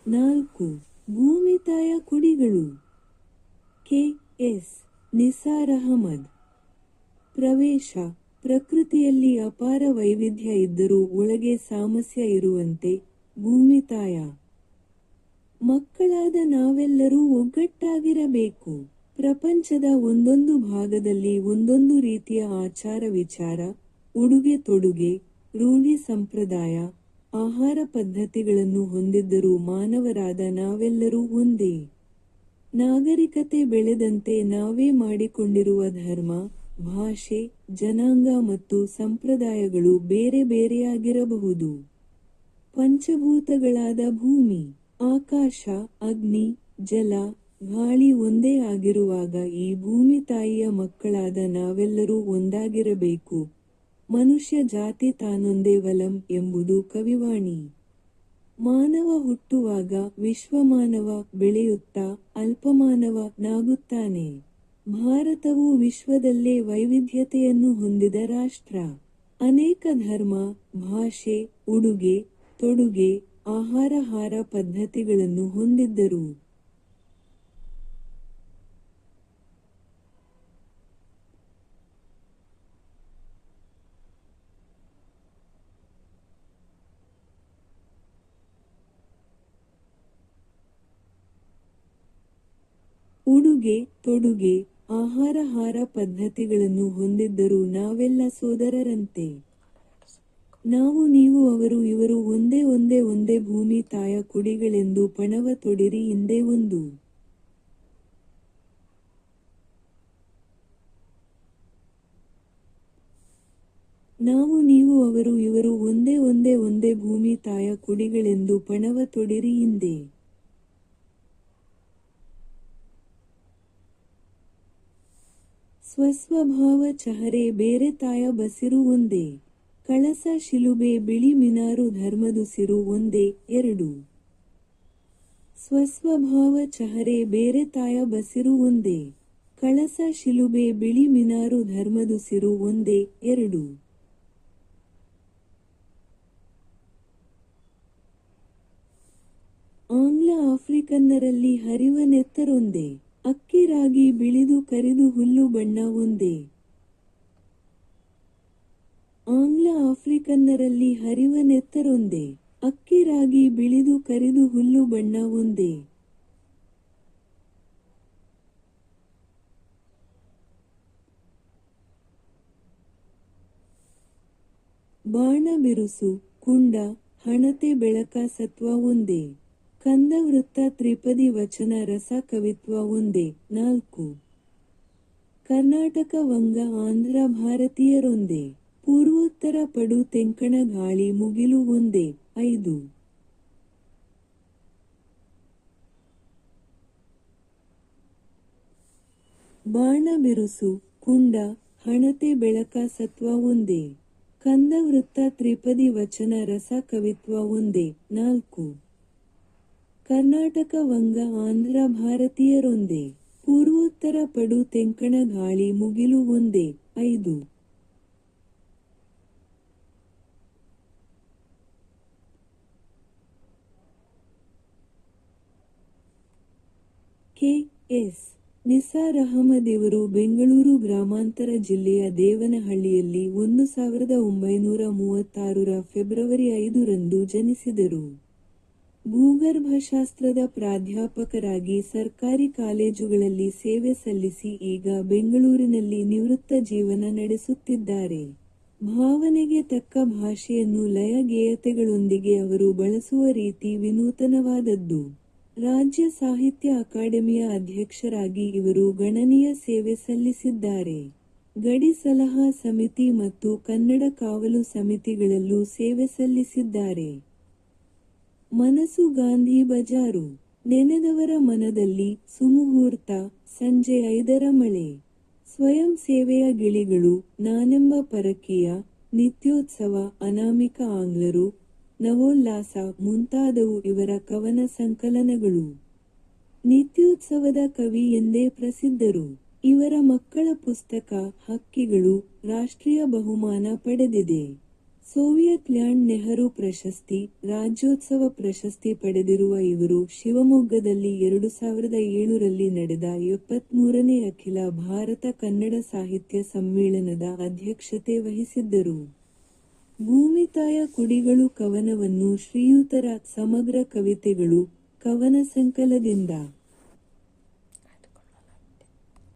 4. ಭೂಮಿತಾಯ ಕುಡಿಗಳು. K. S. Nisar Ahmed. ಪ್ರವೇಶ. ಪ್ರಕೃತಿಯಲ್ಲಿ ಅಪಾರ ವೈವಿಧ್ಯ ಇದ್ದರೂ ಒಳಗೆ ಸಾಮರಸ್ಯ ಇರುವಂತೆ, ಭೂಮಿತಾಯ. ಮಕ್ಕಳಾದ ನಾವೆಲ್ಲರೂ ಒಗ್ಗಟ್ಟಾಗಿರಬೇಕು. ಪ್ರಪಂಚದ ಒಂದೊಂದು ಭಾಗದಲ್ಲಿ ಒಂದೊಂದು ರೀತಿಯ ಆಚಾರ ವಿಚಾರ, ಉಡುಗೆ ತೊಡುಗೆ, ರೂಢಿ ಸಂಪ್ರದಾಯ, ಆಹಾರ ಪದ್ಧತಿಗಳನ್ನು ಹೊಂದಿದ್ದರೂ ಮಾನವರಾದ ನಾವೆಲ್ಲರೂ ಒಂದೇ. ನಾಗರಿಕತೆ ಬೆಳೆದಂತೆ ನಾವೇ ಮಾಡಿಕೊಂಡಿರುವ ಧರ್ಮ, ಭಾಷೆ, ಜನಾಂಗ ಮತ್ತು ಸಂಪ್ರದಾಯಗಳು ಬೇರೆ ಬೇರೆಯಾಗಿರಬಹುದು. ಪಂಚಭೂತಗಳಾದ ಭೂಮಿ, ಆಕಾಶ, ಅಗ್ನಿ, ಜಲ, ಗಾಳಿ ಒಂದೇ ಆಗಿರುವಾಗ ಈ ಭೂಮಿ ತಾಯಿಯ ಮಕ್ಕಳಾದ ನಾವೆಲ್ಲರೂ ಒಂದಾಗಿರಬೇಕು. ಮನುಷ್ಯ ಜಾತಿ ತಾನೊಂದೇ ವಲಂ ಎಂಬುದು ಕವಿವಾಣಿ. ಮಾನವ ಹುಟ್ಟುವಾಗ ವಿಶ್ವಮಾನವ, ಬೆಳೆಯುತ್ತಾ ಅಲ್ಪಮಾನವ ನಾಗುತ್ತಾನೆ. ಭಾರತವು ವಿಶ್ವದಲ್ಲೇ ವೈವಿಧ್ಯತೆಯನ್ನು ಹೊಂದಿದ ರಾಷ್ಟ್ರ. ಅನೇಕ ಧರ್ಮ, ಭಾಷೆ, ಉಡುಗೆ ತೊಡುಗೆ, ಆಹಾರ ಪದ್ಧತಿಗಳನ್ನು ಹೊಂದಿದ್ದರು. ಉಡುಗೆ ತೊಡುಗೆ, ಆಹಾರ ಪದ್ಧತಿಗಳನ್ನು ಹೊಂದಿದ್ದರೂ ನಾವೆಲ್ಲ ಸೋದರರಂತೆ. ನಾವು ನೀವು ಅವರು ಇವರು ಒಂದೇ ಭೂಮಿ ತಾಯ ಕುಡಿಗಳೆಂದು ಪಣವ ತೊಡಿರಿ ಇಂದೇ ಒಂದು. ನಾವು ನೀವು ಅವರು ಇವರು ಒಂದೇ ಭೂಮಿ ತಾಯ ಕುಡಿಗಳೆಂದು ಪಣವ ತೊಡಿರಿ ಇಂದೇ. ಸ್ವಸ್ವಭಾವ ಚಹರೆ ಬೇರೆ ತಾಯ ಬಸಿರು ಒಂದೇ. ಕಳಸ ಶಿಲುಬೆ ಬಿಳಿ ಮಿನಾರು ಧರ್ಮದುಸಿರು ಒಂದೇ. 2. ಸ್ವಸ್ವಭಾವ ಚಹರೆ ಬೇರೆ ತಾಯ ಬಸಿರು ಒಂದೇ. ಕಳಸ ಶಿಲುಬೆ ಬಿಳಿ ಮಿನಾರು ಧರ್ಮದುಸಿರು ಒಂದೇ. 2. ಆಂಗ್ಲ ಆಫ್ರಿಕನ್ನರಲ್ಲಿ ಹರಿವ ನೆತ್ತರೊಂದೇ. ಅಕ್ಕಿ ರಾಗಿ ಬಿಳಿದು ಕರಿದು ಹುಲ್ಲು ಬಣ್ಣ ಒಂದೇ. ಆಂಗ್ಲ ಆಫ್ರಿಕನ್ನರಲ್ಲಿ ಹರಿವ ನೆತ್ತರೊಂದೇ. ಅಕ್ಕಿ ರಾಗಿ ಬಿಳಿದು ಕರಿದು ಹುಲ್ಲು ಬಣ್ಣ ಒಂದೇ. ಬಾಣ ಬಿರುಸು, ಕುಂಡ, ಹಣತೆ ಬೆಳಕ ಸತ್ವ ಒಂದೇ. ಕಂದ ವೃತ್ತ ತ್ರಿಪದಿ ವಚನ ರಸ ಕವಿತ್ವ ಒಂದೇ. 4. ಕರ್ನಾಟಕ ವಂಗ ಆಂಧ್ರ ಭಾರತೀಯರೊಂದೇ. ಪೂರ್ವೋತ್ತರ ಪಡು ತೆಂಕಣ ಗಾಳಿ ಮುಗಿಲು ಒಂದೇ. 5. ಬಾಣ ಬಿರುಸು, ಕುಂಡ, ಹಣತೆ ಬೆಳಕ ಸತ್ವ ಒಂದೇ. ಕಂದ ವೃತ್ತ ತ್ರಿಪದಿ ವಚನ ರಸ ಕವಿತ್ವ ಒಂದೇ. 4. ಕರ್ನಾಟಕ ವಂಗ ಆಂಧ್ರ ಭಾರತೀಯರೊಂದೇ. ಪೂರ್ವೋತ್ತರ ಪಡು ತೆಂಕಣ ಗಾಳಿ ಮುಗಿಲು ಒಂದೇ. 5. ಕೆ. ಎಸ್. ನಿಸಾರ್ ಅಹಮದ್ ಇವರು ಬೆಂಗಳೂರು ಗ್ರಾಮಾಂತರ ಜಿಲ್ಲೆಯ ದೇವನಹಳ್ಳಿಯಲ್ಲಿ 1936 ಫೆಬ್ರವರಿ 5 ರಂದು ಜನಿಸಿದರು. ಭೂಗರ್ಭಶಾಸ್ತ್ರದ ಪ್ರಾಧ್ಯಾಪಕರಾಗಿ ಸರ್ಕಾರಿ ಕಾಲೇಜುಗಳಲ್ಲಿ ಸೇವೆ ಸಲ್ಲಿಸಿ ಈಗ ಬೆಂಗಳೂರಿನಲ್ಲಿ ನಿವೃತ್ತ ಜೀವನ ನಡೆಸುತ್ತಿದ್ದಾರೆ. ಭಾವನೆಗೆ ತಕ್ಕ ಭಾಷೆಯನ್ನು ಲಯ ಗೇಯತೆಗಳೊಂದಿಗೆ ಅವರು ಬಳಸುವ ರೀತಿ ವಿನೂತನವಾದದ್ದು. ರಾಜ್ಯ ಸಾಹಿತ್ಯ ಅಕಾಡೆಮಿಯ ಅಧ್ಯಕ್ಷರಾಗಿ ಇವರು ಗಣನೀಯ ಸೇವೆ ಸಲ್ಲಿಸಿದ್ದಾರೆ. ಗಡಿ ಸಲಹಾ ಸಮಿತಿ ಮತ್ತು ಕನ್ನಡ ಕಾವಲು ಸಮಿತಿಗಳಲ್ಲೂ ಸೇವೆ ಸಲ್ಲಿಸಿದ್ದಾರೆ. ಮನಸ್ಸು ಗಾಂಧಿ ಬಜಾರು. ನೆನೆದವರ ಮನದಲ್ಲಿ ಸುಮುಹೂರ್ತ, ಸಂಜೆ 5ರ ಮಳೆ. ಸ್ವಯಂ ಸೇವೆಯ ಗಿಳಿಗಳು, ನಾನೆಂಬ ಪರಕೀಯ, ನಿತ್ಯೋತ್ಸವ, ಅನಾಮಿಕ ಆಂಗ್ಲರು, ನವೋಲ್ಲಾಸ ಮುಂತಾದವು ಇವರ ಕವನ ಸಂಕಲನಗಳು. ನಿತ್ಯೋತ್ಸವದ ಕವಿ ಎಂದೇ ಪ್ರಸಿದ್ಧರು. ಇವರ ಮಕ್ಕಳ ಪುಸ್ತಕ ಹಕ್ಕಿಗಳು ರಾಷ್ಟ್ರೀಯ ಬಹುಮಾನ ಪಡೆದಿದೆ. ಸೋವಿಯತ್ ಲ್ಯಾಂಡ್ ನೆಹರು ಪ್ರಶಸ್ತಿ, ರಾಜ್ಯೋತ್ಸವ ಪ್ರಶಸ್ತಿ ಪಡೆದಿರುವ ಇವರು ಶಿವಮೊಗ್ಗದಲ್ಲಿ 2007ರಲ್ಲಿ ನಡೆದ 73ನೇ ಅಖಿಲ ಭಾರತ ಕನ್ನಡ ಸಾಹಿತ್ಯ ಸಮ್ಮೇಳನದ ಅಧ್ಯಕ್ಷತೆ ವಹಿಸಿದ್ದರು. ಭೂಮಿತಾಯ ಕುಡಿಗಳು ಕವನವನ್ನು ಶ್ರೀಯುತರ ಸಮಗ್ರ ಕವಿತೆಗಳು ಕವನ ಸಂಕಲನದಿಂದ